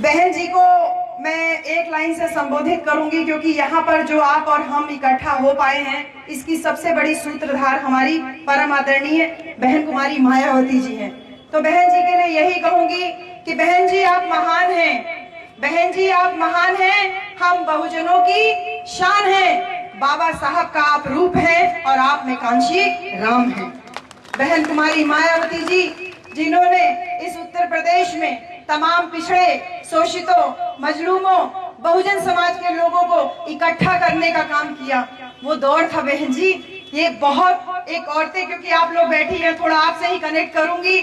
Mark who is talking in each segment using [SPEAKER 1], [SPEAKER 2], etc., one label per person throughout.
[SPEAKER 1] बहन जी को मैं एक लाइन से संबोधित करूंगी, क्योंकि यहाँ पर जो आप और हम इकट्ठा हो पाए हैं इसकी सबसे बड़ी सूत्रधार हमारी परम आदरणीय बहन कुमारी मायावती जी हैं। तो बहन जी के लिए यही कहूंगी कि बहन जी आप महान हैं, बहन जी आप महान हैं, हम बहुजनों की शान हैं। बाबा साहब का आप रूप हैं और आप में कांशी राम हैं। बहन कुमारी मायावती जी जिन्होंने इस उत्तर प्रदेश में तमाम पिछड़े, शोषितों, मजलूमों, बहुजन समाज के लोगों को इकट्ठा करने का काम किया, वो दौर था बहन जी। ये बहुत एक औरतें, क्योंकि आप लोग बैठी हैं, थोड़ा आपसे ही कनेक्ट करूंगी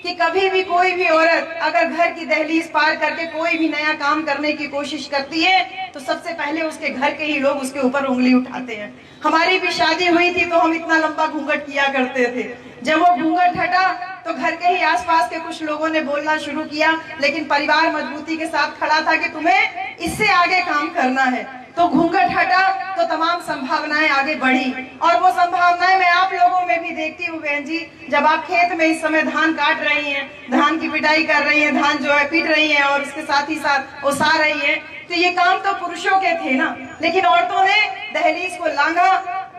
[SPEAKER 1] कि कभी भी कोई भी औरत अगर घर की दहलीज पार करके कोई भी नया काम करने की कोशिश करती है तो सबसे पहले उसके घर के ही लोग उसके ऊपर उंगली उठाते हैं। हमारी भी शादी हुई थी तो हम इतना लंबा घूंघट किया करते थे। जब वो घूंघट हटा तो घर के ही आसपास के कुछ लोगों ने बोलना शुरू किया, लेकिन परिवार मजबूती के साथ खड़ा था कि तुम्हें इससे आगे काम करना है। तो घूंघट हटा तो तमाम संभावनाएं आगे बढ़ी, और वो संभावनाएं मैं आप लोगों में भी देखती हूँ बहन जी। जब आप खेत में इस समय धान काट रही हैं, धान की पिटाई कर रही हैं, धान जो है पीट रही हैं और उसके साथ ही साथ ओसा रही हैं, तो ये काम तो पुरुषों के थे ना, लेकिन औरतों ने दहलीज को लांघा,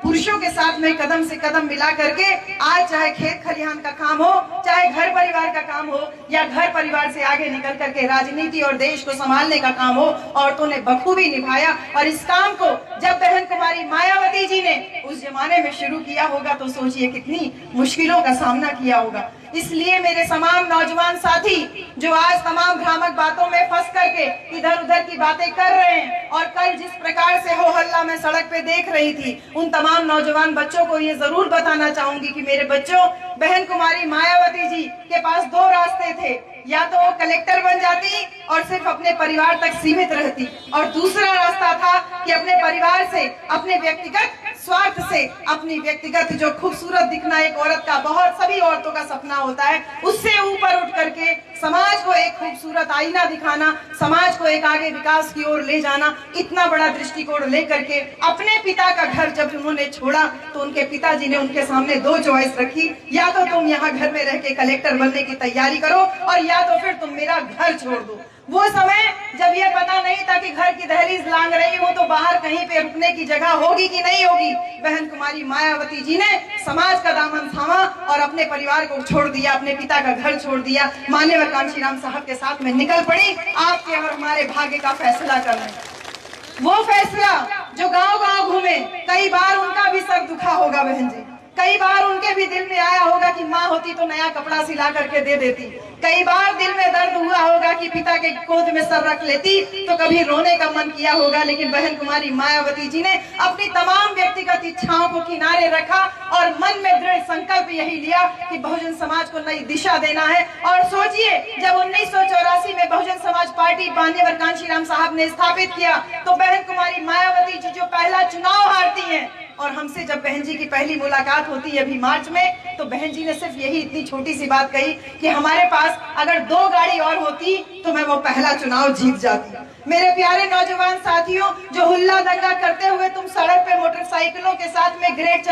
[SPEAKER 1] पुरुषों के साथ में कदम से कदम मिला करके आज चाहे खेत खलिहान का काम हो, चाहे घर परिवार का काम हो, या घर परिवार से आगे निकल करके राजनीति और देश को संभालने का काम हो, औरतों ने बखूबी निभाया। और इस काम को जब बहन कुमारी मायावती जी ने उस जमाने में शुरू किया होगा तो सोचिए कितनी मुश्किलों का सामना किया होगा। इसलिए मेरे तमाम नौजवान साथी जो आज तमाम भ्रामक बातों में फंस करके इधर उधर की बातें कर रहे हैं, और कल जिस प्रकार से हो हल्ला मैं सड़क पे देख रही थी, उन तमाम नौजवान बच्चों को ये जरूर बताना चाहूंगी कि मेरे बच्चों, बहन कुमारी मायावती जी के पास दो रास्ते थे, या तो वो कलेक्टर बन जाती और सिर्फ अपने परिवार तक सीमित रहती, और दूसरा रास्ता था कि अपने परिवार से, अपने व्यक्तिगत स्वार्थ से, अपनी व्यक्तिगत जो खूबसूरत दिखना एक औरत का, बहुत सभी औरतों का सपना होता है, उससे ऊपर उठ करके समाज को एक खूबसूरत आईना दिखाना, समाज को एक आगे विकास की ओर ले जाना, इतना बड़ा दृष्टिकोण लेकर के अपने पिता का घर जब उन्होंने छोड़ा तो उनके पिताजी ने उनके सामने दो चॉइस रखी, या तो तुम यहाँ घर में रह के कलेक्टर बनने की तैयारी करो, और या तो फिर तुम मेरा घर छोड़ दो। वो समय जब ये पता नहीं था कि घर की दहलीज लांघ रही हूँ तो बाहर कहीं पे रुकने की जगह होगी कि नहीं होगी, बहन कुमारी मायावती जी ने समाज का दामन थामा और अपने परिवार को छोड़ दिया, अपने पिता का घर छोड़ दिया, मान्यवर कांशीराम साहब के साथ में निकल पड़ी आपके और हमारे भाग्य का फैसला करने। वो फैसला जो गाँव गाँव घूमे, कई बार उनका भी सर दुखा होगा बहन जी, कई बार उनके भी दिल में आया होगा कि माँ होती तो नया कपड़ा सिला करके दे देती, कई बार दिल में दर्द हुआ होगा कि पिता के गोद में सर रख लेती तो कभी रोने का मन किया होगा, लेकिन बहन कुमारी मायावती जी ने अपनी तमाम व्यक्तिगत इच्छाओं को किनारे रखा और मन में दृढ़ संकल्प यही लिया कि बहुजन समाज को नई दिशा देना है। और सोचिए, जब 1984 में बहुजन समाज पार्टी मान्यवर कांशीराम साहब ने स्थापित किया तो बहन कुमारी मायावती जी जो पहला चुनाव हारती हैं, और हमसे जब बहन जी की पहली मुलाकात होती है अभी मार्च में, तो बहन जी ने सिर्फ यही इतनी छोटी सी बात कही कि हमारे पास अगर 2 गाड़ी और होती तो मैं वो पहला चुनाव जीत जाती। मेरे प्यारे नौजवान साथियों, जो हुल्ला दंगा करते हुए तुम सड़क पे मोटरसाइकिलों के साथ में ग्रेट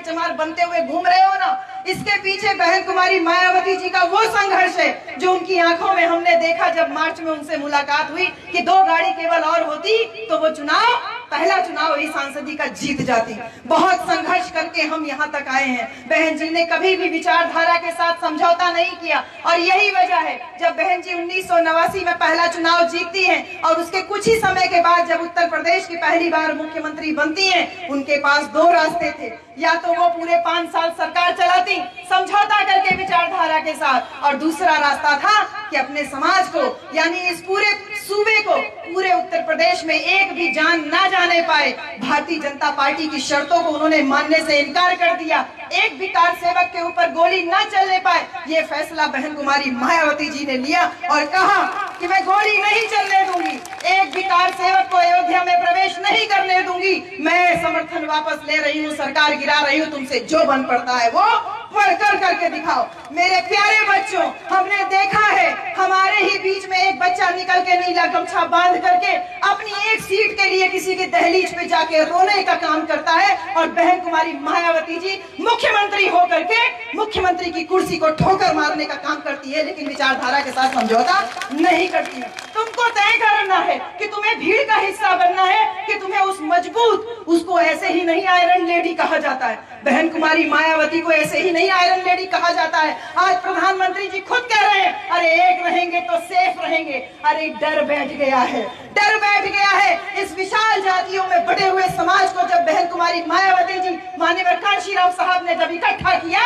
[SPEAKER 1] चमार बनते हुए घूम रहे हो ना, इसके पीछे बहन कुमारी मायावती जी का वो संघर्ष है जो उनकी आंखों में हमने देखा जब मार्च में उनसे मुलाकात हुई कि 2 गाड़ी केवल और होती तो वो चुनाव, पहला चुनाव ही सांसदी का जीत जाती। बहुत संघर्ष करके हम यहाँ तक आए हैं। बहन जी ने कभी भी विचारधारा के साथ समझौता नहीं किया, और यही वजह है जब बहन जी 1989 में पहला चुनाव जीतती हैं और उसके कुछ ही समय के बाद जब उत्तर प्रदेश की पहली बार मुख्यमंत्री बनती हैं, उनके पास 2 रास्ते थे, या तो वो पूरे 5 साल सरकार चलाती समझौता करके विचारधारा के साथ, और दूसरा रास्ता था कि अपने समाज को, यानी इस पूरे सूबे को, पूरे उत्तर प्रदेश में एक भी जान ना जाने पाए, भारतीय जनता पार्टी की शर्तों को उन्होंने मानने से इनकार कर दिया, एक भी कार सेवक के ऊपर गोली ना चलने पाए, ये फैसला बहन कुमारी मायावती जी ने लिया और कहा कि मैं गोली नहीं चलने दूंगी, एक भी कार सेवक को अयोध्या में प्रवेश नहीं करने दूंगी, मैं समर्थन वापस ले रही हूँ, सरकार गिरा रही हूँ, तुमसे जो बन पड़ता है वो पढ़कर करके दिखाओ। मेरे प्यारे बच्चों, हमने देखा है हमारे ही बीच में एक बच्चा निकल के नीला गमछा बांध करके अपनी एक सीट के लिए किसी की दहलीज पे जाके रोने का काम करता है, और बहन कुमारी मायावती जी मुख्यमंत्री होकर के मुख्यमंत्री की कुर्सी को ठोकर मारने का काम करती है, लेकिन विचारधारा के साथ समझौता नहीं करती है। तुम तुमको तय करना है कि तुम्हें भीड़ का हिस्सा बनना है कि तुम्हें उस मजबूत, उसको ऐसे ही नहीं आयरन लेडी कहा जाता है, बहन कुमारी मायावती को ऐसे ही नहीं आयरन लेडी कहा जाता है। आज प्रधानमंत्री जी खुद कह रहे हैं, अरे एक रहेंगे तो सेफ रहेंगे। अरे डर बैठ गया है, डर बैठ गया है। इस विशाल जातियों में बटे हुए समाज को जब बहन कुमारी मायावती जी, माननीय कांशीराम साहब ने जब इकट्ठा किया,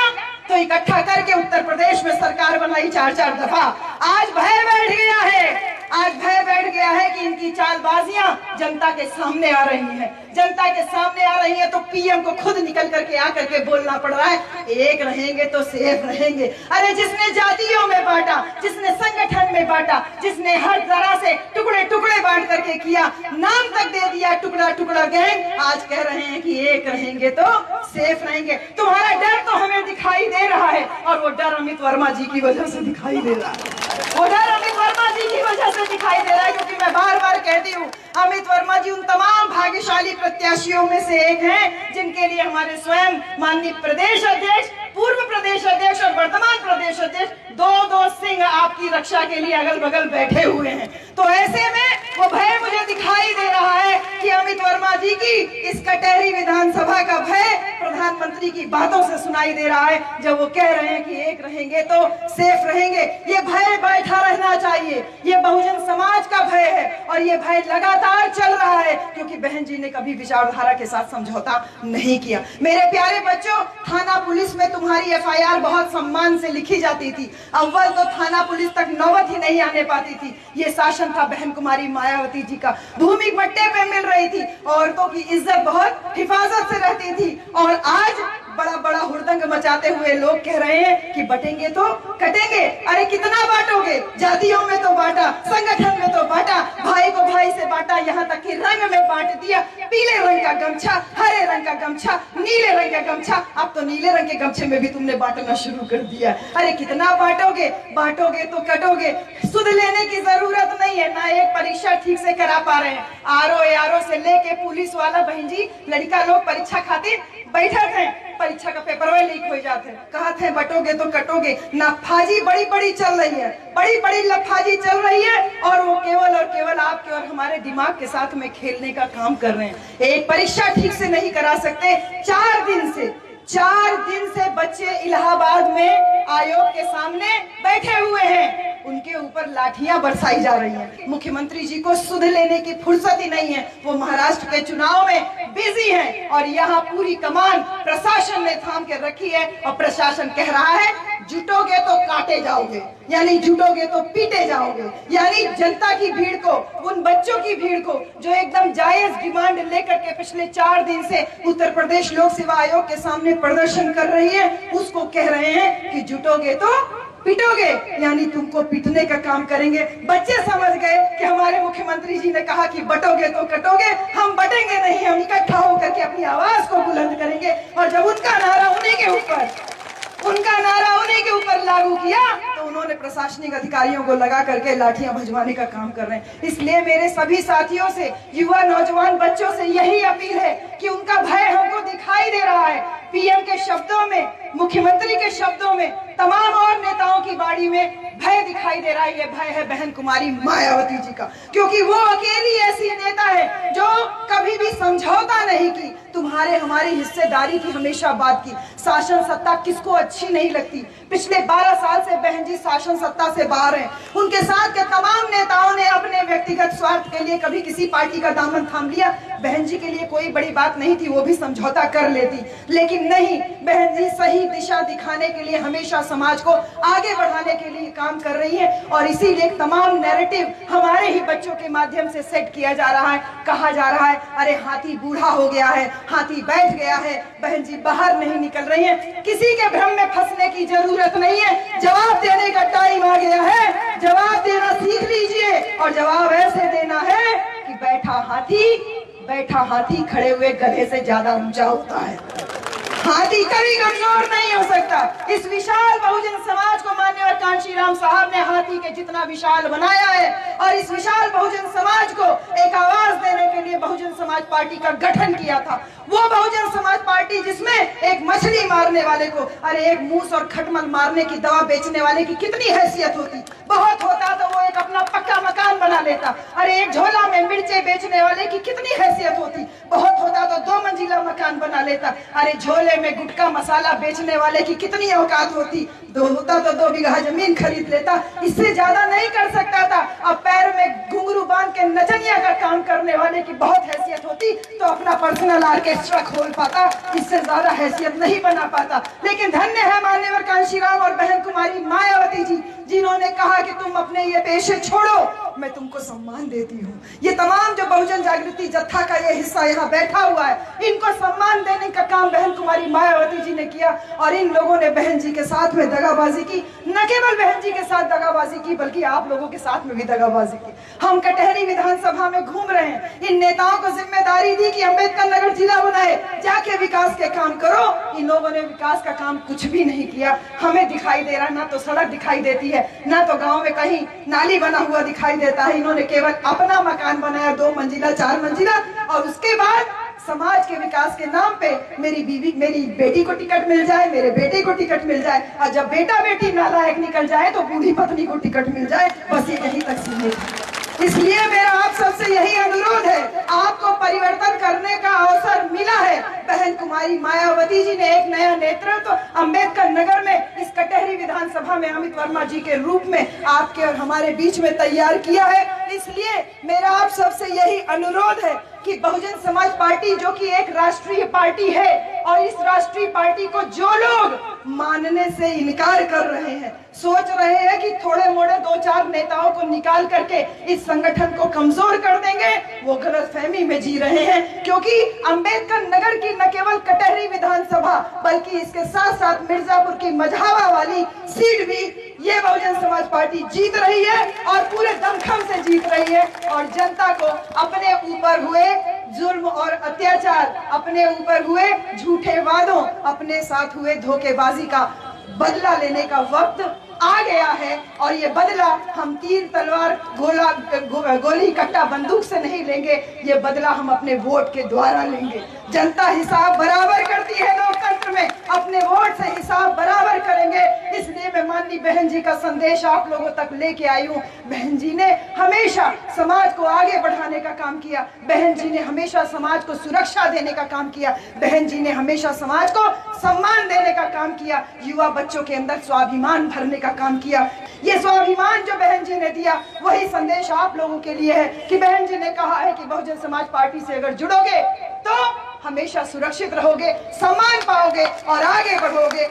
[SPEAKER 1] तो इकट्ठा करके उत्तर प्रदेश में सरकार बनाई 4-4 दफा। आज भय बैठ गया है, आज भय बैठ गया है कि इनकी चालबाजियां जनता के सामने आ रही हैं, जनता के सामने आ रही है। तो पीएम को खुद निकल करके आकर के बोलना पड़ रहा है, एक रहेंगे तो सेफ रहेंगे। अरे जिसने जातियों में बांटा, जिसने संगठन में बांटा, जिसने हर तरह से टुकड़े टुकड़े बांट करके किया, नाम तक दे दिया टुकड़ा टुकड़ा गैंग, आज कह रहे हैं कि एक रहेंगे तो सेफ रहेंगे। तुम्हारा डर तो हमें दिखाई दे रहा है, और वो डर अमित वर्मा जी की वजह से दिखाई दे रहा है, वो डर अमित वर्मा जी की वजह से दिखाई दे रहा है। क्योंकि मैं बार बार कहती हूँ, अमित वर्मा जी उन तमाम भाग्यशाली प्रत्याशियों में से एक हैं जिनके लिए हमारे स्वयं माननीय प्रदेश अध्यक्ष, पूर्व प्रदेश अध्यक्ष और वर्तमान प्रदेश अध्यक्ष दो सिंह आपकी रक्षा के लिए अगल बगल बैठे हुए हैं। तो ऐसे में वो भय मुझे दिखाई दे रहा है कि अमित वर्मा जी की इस कटहरी विधानसभा का भय प्रधानमंत्री की बातों से सुनाई दे रहा है, जब वो कह रहे हैं कि एक रहेंगे तो सेफ रहेंगे। ये भय बैठा रहना चाहिए, ये बहुजन समाज का भय है, और ये भय लगातार चल रहा है, क्योंकि बहन जी ने कभी विचारधारा के साथ समझौता नहीं किया। मेरे प्यारे बच्चों, थाना पुलिस में तुम्हारी एफआईआर बहुत सम्मान से लिखी जाती थी, अव्वल तो थाना पुलिस तक नौबत ही नहीं आने पाती थी। ये शासन था बहन कुमारी मायावती जी का, भूमि पट्टे पे मिल रही थी, औरतों की इज्जत बहुत हिफाजत से रहती थी। और आज बड़ा बड़ा हुड़दंग मचाते हुए लोग कह रहे हैं कि बटेंगे तो कटेंगे। अरे कितना बांटोगे, जातियों में तो बांटा, संगठन में तो बांटा, भाई को भाई से बांटा, यहाँ तक कि रंग में बांट दिया। पीले रंग का गमछा, हरे रंग का गमछा, नीले रंग का गमछा, अब तो नीले रंग के गमछे में भी तुमने बांटना शुरू कर दिया। अरे कितना बांटोगे, बांटोगे तो कटोगे। सुध लेने की जरूरत नहीं है, ना एक परीक्षा ठीक से करा पा रहे हैं। आरओ से लेके पुलिस वाला बहन जी, लड़का लोग परीक्षा खातिर बैठक है, परीक्षा का पेपर वे लीक हो जाते, कहा थे बटोगे तो कटोगे। लफाजी बड़ी बड़ी चल रही है, बड़ी बड़ी लफाजी चल रही है, और वो केवल और केवल आपके और हमारे दिमाग के साथ में खेलने का काम कर रहे हैं। एक परीक्षा ठीक से नहीं करा सकते। 4 दिन से बच्चे इलाहाबाद में आयोग के सामने बैठे हुए हैं, उनके ऊपर लाठियां बरसाई जा रही हैं। मुख्यमंत्री जी को सुध लेने की फुर्सत ही नहीं है, वो महाराष्ट्र के चुनाव में बिजी हैं, और यहाँ पूरी कमान प्रशासन ने थाम के रखी है। और प्रशासन कह रहा है जुटोगे तो काटे जाओगे, यानी जुटोगे तो पीटे जाओगे। यानी जनता की भीड़ को, उन बच्चों की भीड़ को जो एकदम जायज डिमांड लेकर के पिछले 4 दिन से उत्तर प्रदेश लोक सेवा आयोग के सामने प्रदर्शन कर रही है, उसको कह रहे हैं कि जुटोगे तो पीटोगे, यानी तुमको पीटने का काम करेंगे। बच्चे समझ गए कि हमारे मुख्यमंत्री जी ने कहा कि बटोगे तो कटोगे, हम बटेंगे नहीं, हम इकट्ठा होकर के अपनी आवाज को बुलंद करेंगे। और जब उनका नारा उन्हीं के ऊपर लागू किया, तो उन्होंने प्रशासनिक अधिकारियों को लगा करके लाठियां भजवाने का काम कर रहे हैं। इसलिए मेरे सभी साथियों से, युवा नौजवान बच्चों से यही अपील है कि उनका भय हमको दिखाई दे रहा है। पीएम के शब्दों में, मुख्यमंत्री के शब्दों में, तमाम और नेताओं की बाड़ी में भय दिखाई दे रहा है। ये भय है बहन कुमारी मायावती जी का, क्योंकि वो अकेली ऐसी नेता है जो कभी भी समझौता नहीं की, तुम्हारे हमारी हिस्सेदारी की हमेशा बात की। शासन सत्ता किसको अच्छी नहीं लगती। पिछले 12 साल से बहन जी शासन सत्ता से बाहर हैं। उनके साथ के तमाम नेताओं ने अपने व्यक्तिगत स्वार्थ के लिए कभी किसी पार्टी का दामन थाम लिया। बहन जी के लिए कोई बड़ी बात नहीं थी, वो भी समझौता कर लेती, लेकिन नहीं, बहन जी सही दिशा दिखाने के लिए हमेशा समाज को आगे बढ़ाने के लिए काम कर रही है। और इसीलिए तमाम नैरेटिव हमारे ही बच्चों के माध्यम से सेट किया जा रहा है। कहा जा रहा है अरे हाथी बूढ़ा हो गया है, हाथी बैठ गया है, बहन जी बाहर नहीं निकल रही है। किसी के भ्रम में फंसने की जरूरत नहीं है, जवाब देने का टाइम आ गया है। जवाब देना सीख लीजिए, और जवाब ऐसे देना है कि बैठा हाथी खड़े हुए गधे से ज्यादा ऊंचा होता है। हाथी कभी कमजोर नहीं हो सकता। इस विशाल बहुजन समाज को माननीय कांशीराम साहब ने हाथी के जितना विशाल बनाया है, और इस विशाल बहुजन समाज को एक आवाज देने के लिए बहुजन समाज पार्टी का गठन किया था। वो बहुजन समाज पार्टी जिसमें एक मछली मारने वाले को, अरे एक मूस और खटमल मारने की दवा बेचने वाले की कितनी हैसियत होती, बहुत होता तो वो एक अपना पक्का मकान बना लेता। अरे एक झोला में मिर्चे बेचने वाले की कितनी हैसियत होती, बहुत होता तो 2 मंजिला मकान बना लेता। अरे झोले में गुटखा मसाला बेचने वाले की कितनी औकात होती, दो होता तो 2 बीघा जमीन खरीद लेता, इससे ज्यादा नहीं कर सकता था। अब पैर में घुंघरू बांध के नचनिया का काम करने वाले की बहुत हैसियत होती तो अपना पर्सनल ऑर्केस्ट्रा खोल पाता, इससे ज्यादा हैसियत नहीं बना पाता। लेकिन धन्य है मान्यवर कांशीराम और बहन कुमारी मायावती जी, जिन्होंने कहा कि तुम अपने ये पेशे छोड़ो, मैं तुमको सम्मान देती हूँ। ये तमाम जो बहुजन जागृति जत्था का ये हिस्सा यहाँ बैठा हुआ है, इनको सम्मान देने का काम बहन कुमारी मायावती जी ने किया। और इन लोगों ने बहन जी के साथ में दगाबाजी की, न केवल बहन जी के साथ दगाबाजी की बल्कि आप लोगों के साथ में भी दगाबाजी की। हम कटहरी विधानसभा में घूम रहे हैं, इन नेताओं को जिम्मेदारी दी कि अम्बेडकर नगर जिला बनाए, जाके विकास के काम करो। इन लोगों ने विकास का काम कुछ भी नहीं किया। हमें दिखाई दे रहा, ना तो सड़क दिखाई देती है, ना तो गांव में कहीं नाली बना हुआ दिखाई देता है। इन्होंने केवल अपना मकान बनाया, 2 मंजिला 4 मंजिला, और उसके बाद समाज के विकास के नाम पे मेरी बेटी को टिकट मिल जाए, मेरे बेटे को टिकट मिल जाए, और जब बेटा बेटी नालायक निकल जाए तो बूढ़ी पत्नी को टिकट मिल जाए, बस ये यहीं तक सीमित है। इसलिए मेरा आप सबसे यही अनुरोध है, आपको परिवर्तन करने का अवसर मिला है। बहन कुमारी मायावती जी ने एक नया नेतृत्व अम्बेडकर नगर में, इस कटहरी विधानसभा में अमित वर्मा जी के रूप में आपके और हमारे बीच में तैयार किया है। इसलिए मेरा आप सबसे यही अनुरोध है कि बहुजन समाज पार्टी, जो कि एक राष्ट्रीय पार्टी है, और इस राष्ट्रीय पार्टी को जो लोग मानने से इनकार कर रहे हैं, सोच रहे हैं कि थोड़े मोड़े 2-4 नेताओं को निकाल करके इस संगठन को कमजोर कर देंगे, वो गलतफहमी में जी रहे हैं। क्योंकि अम्बेडकर नगर की न केवल कटहरी विधानसभा बल्कि इसके साथ साथ मिर्जापुर की मझावा वाली सीट भी ये बहुजन समाज पार्टी जीत रही है, और पूरे दमखम से जीत रही है। और जनता को अपने ऊपर हुए जुल्म और अत्याचार, अपने ऊपर हुए झूठे वादों, अपने साथ हुए धोखेबाजी का बदला लेने का वक्त आ गया है। और ये बदला हम तीर तलवार गोली कट्टा बंदूक से नहीं लेंगे, ये बदला हम अपने वोट के द्वारा लेंगे। जनता हिसाब बराबर करती है लोकतंत्र में, अपने वोट से हिसाब बराबर करेंगे। इसलिए मैं माननीय बहन जी का संदेश आप लोगों तक लेके आई हूँ। बहन जी ने हमेशा समाज को आगे बढ़ाने का काम किया, बहन जी ने हमेशा समाज को सुरक्षा देने का काम किया, बहन जी ने हमेशा समाज को सम्मान देने का काम किया, युवा बच्चों के अंदर स्वाभिमान भरने का काम किया। ये स्वाभिमान जो बहन जी ने दिया, वही संदेश आप लोगों के लिए है कि बहन जी ने कहा है कि बहुजन समाज पार्टी से अगर जुड़ोगे तो हमेशा सुरक्षित रहोगे, सम्मान पाओगे और आगे बढ़ोगे।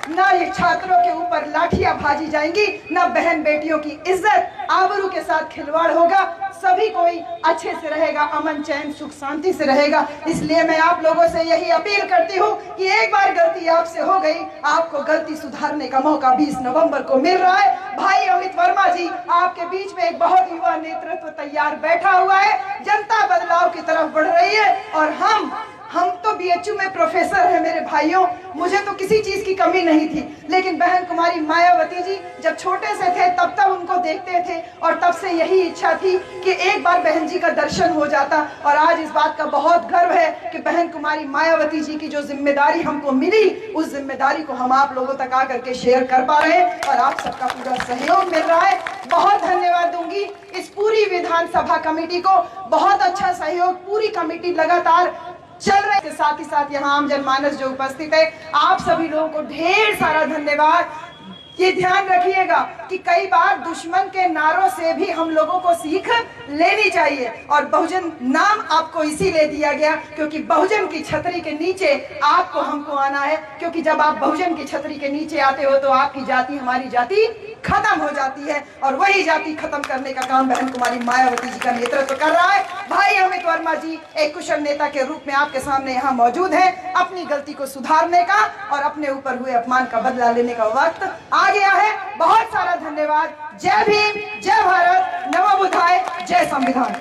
[SPEAKER 1] ना ये छात्रों के ऊपर लाठियां भाजी जाएंगी, ना बहन बेटियों की इज्जत आबरू के साथ खिलवाड़ होगा, सभी कोई अच्छे से रहेगा, अमन चैन सुख शांति से रहेगा। इसलिए मैं आप लोगों से यही अपील करती हूँ कि एक बार गलती आपसे हो गई, आपको गलती सुधारने का मौका 20 नवंबर को मिल रहा है। भाई अमित वर्मा जी, आपके बीच में एक बहुत युवा नेतृत्व तैयार बैठा हुआ है, जनता बदलाव की तरफ बढ़ रही है। और हम तो बीएचयू में प्रोफेसर हैं मेरे भाइयों, मुझे तो किसी चीज की कमी नहीं थी, लेकिन बहन कुमारी मायावती जी जब छोटे से थे तब उनको देखते थे, और तब से यही इच्छा थी कि एक बार बहन जी का दर्शन हो जाता। और आज इस बात का बहुत गर्व है कि बहन कुमारी मायावती जी की जो जिम्मेदारी हमको मिली, उस जिम्मेदारी को हम आप लोगों तक आकर के शेयर कर पा रहे हैं, और आप सबका पूरा सहयोग मिल रहा है। बहुत धन्यवाद दूंगी इस पूरी विधानसभा कमेटी को, बहुत अच्छा सहयोग, पूरी कमेटी लगातार चल रहे के साथ ही साथ यहाँ आम जनमानस जो उपस्थित है, आप सभी लोगों को ढेर सारा धन्यवाद। ये ध्यान रखिएगा कि कई बार दुश्मन के नारों से भी हम लोगों को सीख लेनी चाहिए, और बहुजन नाम आपको इसीलिए दिया गया क्योंकि बहुजन की छतरी के नीचे आपको हमको आना है। क्योंकि जब आप बहुजन की छतरी के नीचे आते हो तो आपकी जाति, हमारी जाति खत्म हो जाती है, और वही जाति खत्म करने का काम बहन कुमारी मायावती जी का नेतृत्व कर रहा है। भाई अमित वर्मा जी एक कुशल नेता के रूप में आपके सामने यहाँ मौजूद हैं। अपनी गलती को सुधारने का और अपने ऊपर हुए अपमान का बदला लेने का वक्त आ गया है। बहुत सारा धन्यवाद। जय भीम, जय भारत, नमो बुद्धाय, जय संविधान।